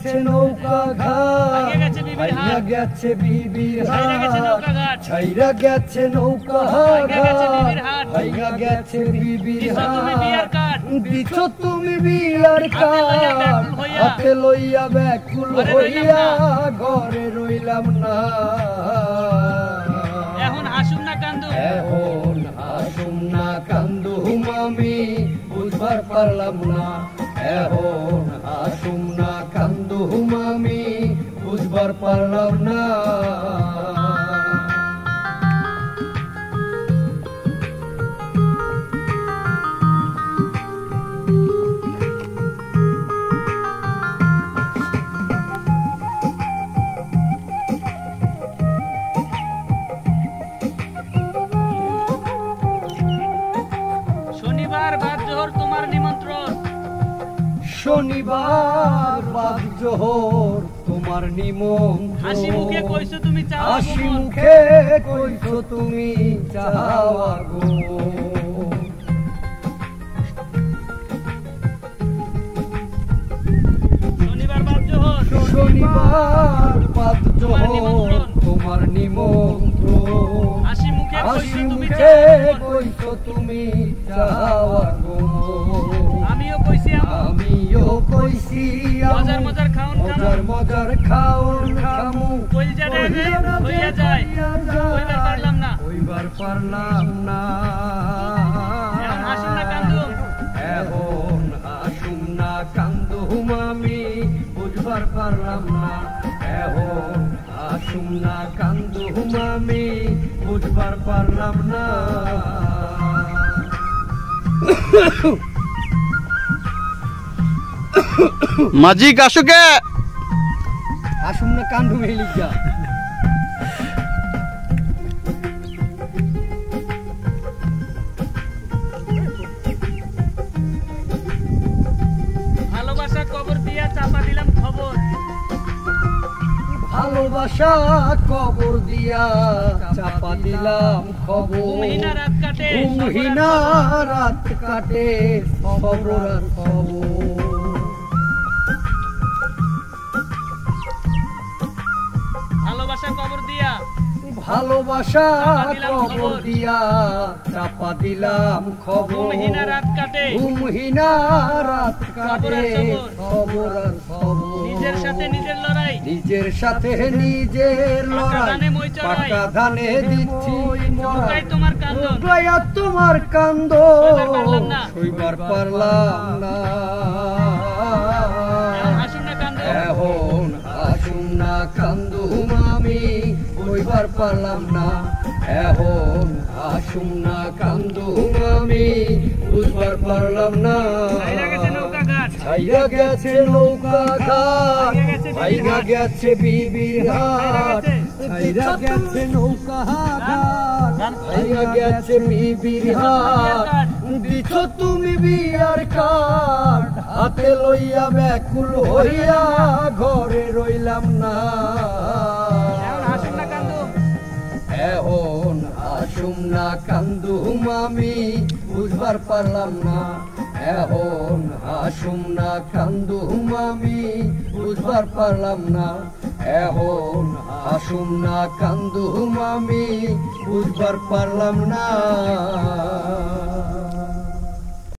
গেছে নৌকা ঘাট, ভাইয়া গেছে বিবির হাট, ছাইরা গেছে নৌকা ঘাট, ভাইয়া গেছে বিবির হাট, দিছো তুমি বিয়ার কাঠ, হাতে লইয়া ব্যাকুল হইয়া ঘরে রইলাম না। এখন হাসুম না কান্দুম, এখন হাসুম না কান্দুম আমি বুঝবার পারলাম না। এখন হাসুম না কান্দুম আমি বুঝবার পারলাম না। শনিবার বাদ জোহর তোমার নিমন্ত্রণ, শনিবার বাদ জোহর তোমার নিমন্ত্রণ, হাসি মুখে কইছো তুমি চাও, হাসি মুখে কইছো তুমি চাওয়া গো। শনিবার বাদ জোহর, শনিবার বাদ জোহর তোমার নিমন্ত্রণ, হাসি হাসি মুখে মুখে কইছো তুমি চাওয়া গো। আমিও কইছি আমিও কইছি মজার মজার খাওন মজার মজার খাওন খামু, কইলজাটা যে হইয়া যায়, কইবার পারলাম না, কইবার পারলাম না। এখন হাসুম না কান্দুম, এখন হাসুম না কান্দুম আমি বুঝবার পারলাম না। এখন হাসুম না কান্দুম আমি বুঝবার পারলাম না। মাঝি কাশুকে হাসুম না কান্দুম এই লিখা। ভালোবাসা কবর দিয়া চাপা দিলাম খবর, ভালোবাসা কবর দিয়া চাপা দিলাম খবর, ঘুমহীনা রাত কাটে, ঘুমহীনা রাত কাটে খবর আর খবর। ভালোবাসা কবর দিয়া, ভালোবাসা কবর দিয়া চাপা দিলাম খবর, ঘুমহীনা রাত কাটে, ঘুমহীনা রাত কাটে খবর আর খবর। নিজের সাথে নিজের লড়াই, নিজের সাথে নিজের লড়াই, পাকা ধানে দিচ্ছি লুকাই তোমার কান্দন, লুকাইয়া তোমার কান্দ সইবার পারলাম না। হাসুম না কান্দুম, এখন হাসুম না কান্দুম আমি কইবার পারলাম না। এখন হাসুম না কান্দুম আমি বুঝবার পারলাম না। ছাইরা গেছে নৌকা ঘাট, ছাইরা গেছে নৌকা ঘাট, ভাইয়া গেছে বিবির হাট, ছাইরা গেছে নৌকা ঘাট, ভাইয়া গেছে বিবির হাট, দিছো তুমি বিয়ার কাঠ, হাতে লইয়া ব্যাকুল হইয়া ঘরে রইলাম না। এখন হাসুম না কান্দুম, এখন হাসুম না কান্দুম আমি বুঝবার পারলাম না। এখন হাসুম না কান্দুম আমি বুঝবার পারলাম না। এখন হাসুম না কান্দুম আমি বুঝবার পারলাম না।